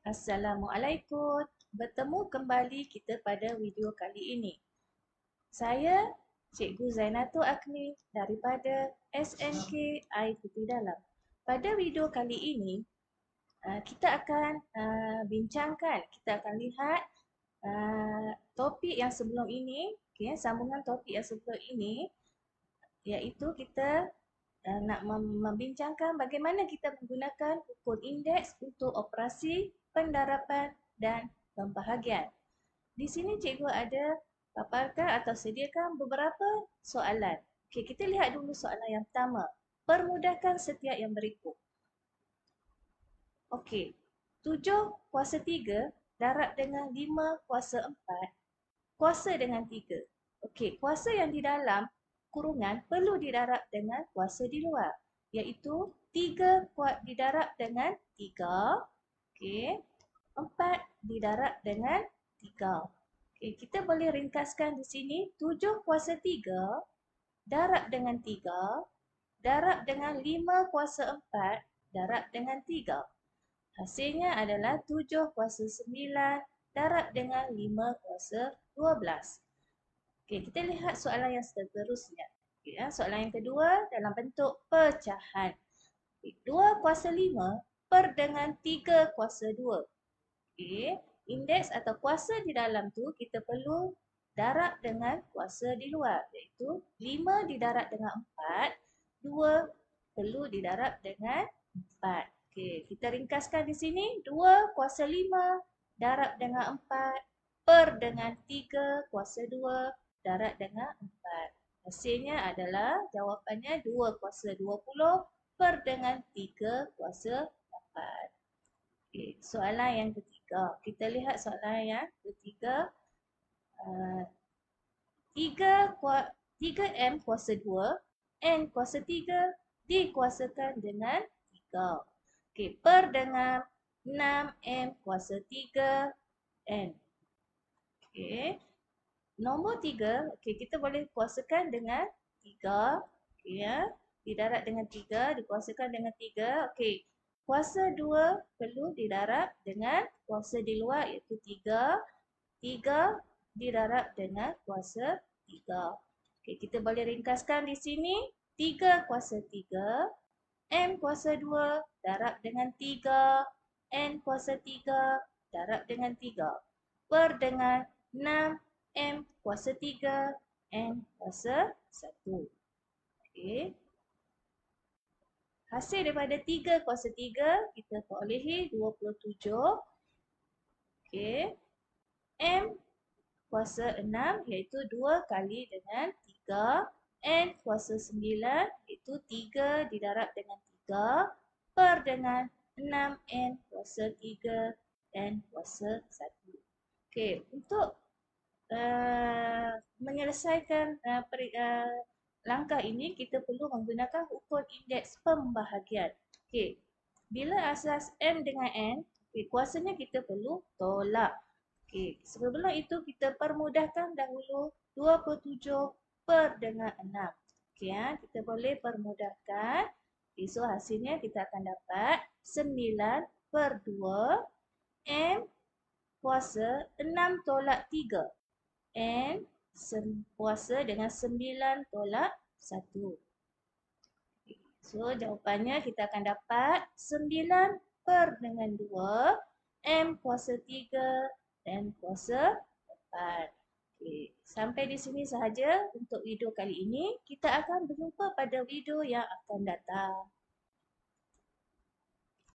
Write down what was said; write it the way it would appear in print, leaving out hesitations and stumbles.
Assalamualaikum. Bertemu kembali kita pada video kali ini. Saya Cikgu Zainatul Akmi daripada SNK Air Putih Dalam. Pada video kali ini, kita akan bincangkan, kita akan lihat topik yang sebelum ini, sambungan topik yang sebelum ini, iaitu kita nak membincangkan bagaimana kita menggunakan ukur indeks untuk operasi pendarapan dan pembahagian. Di sini cikgu ada paparkan atau sediakan beberapa soalan. Okey, kita lihat dulu soalan yang pertama. Permudahkan setiap yang berikut. Okey, 7/3 darab dengan 5/4 kuasa dengan 3. Okey, kuasa yang di dalam kurungan perlu didarab dengan kuasa di luar, iaitu 3 didarab dengan 3. Okey, 4 didarab dengan 3. Okey, kita boleh ringkaskan di sini 7/3 darab dengan 3 darab dengan 5/4 darab dengan 3. Hasilnya adalah 7/9 darab dengan 5/12. Okey, kita lihat soalan yang seterusnya. Okay, soalan yang kedua dalam bentuk pecahan. Okay, 2/5 per dengan 3/2. Okay, indeks atau kuasa di dalam tu kita perlu darab dengan kuasa di luar, iaitu 5 didarab dengan 4, 2 perlu didarab dengan 4. Okey, kita ringkaskan di sini 2/5 darab dengan 4 per dengan 3/2 darab dengan 4. Hasilnya adalah jawapannya 2/20 per dengan 3/8. Okay, soalan yang ketiga. Kita lihat soalan yang ketiga. 3M kuasa 2, N kuasa 3 dikuasakan dengan 3. Okay, per dengan 6M kuasa 3 N. Okay. Nombor 3, okay, kita boleh kuasakan dengan 3. Okay, ya. Didarab dengan 3, dikuasakan dengan 3. Okay. Kuasa 2 perlu didarab dengan kuasa di luar, iaitu 3. 3 didarab dengan kuasa 3. Okay, kita boleh ringkaskan di sini 3/3, M kuasa 2 darab dengan 3, N kuasa 3 darab dengan 3. Per dengan 6 M kuasa 3, N kuasa 1. Okey. Hasil daripada 3/3 kita perolehi 27. Okey. M kuasa 6 iaitu 2 kali dengan 3. N kuasa 9 iaitu 3 didarab dengan 3. Per dengan 6N kuasa 3, N kuasa 1. Okey, untuk menyelesaikan langkah ini, kita perlu menggunakan ukur indeks pembahagian. Okey, bila asas M dengan N, okay, kuasanya kita perlu tolak. Okey, sebelum itu kita permudahkan dahulu 27 per dengan 6. Okey, ya, kita boleh permudahkan. Okay, so hasilnya kita akan dapat 9/2 M kuasa 6 tolak 3. N kuasa dengan 9 tolak 1. So jawapannya kita akan dapat 9 per dengan 2. M kuasa 3 dan kuasa 4. Okay. Sampai di sini sahaja untuk video kali ini. Kita akan berjumpa pada video yang akan datang.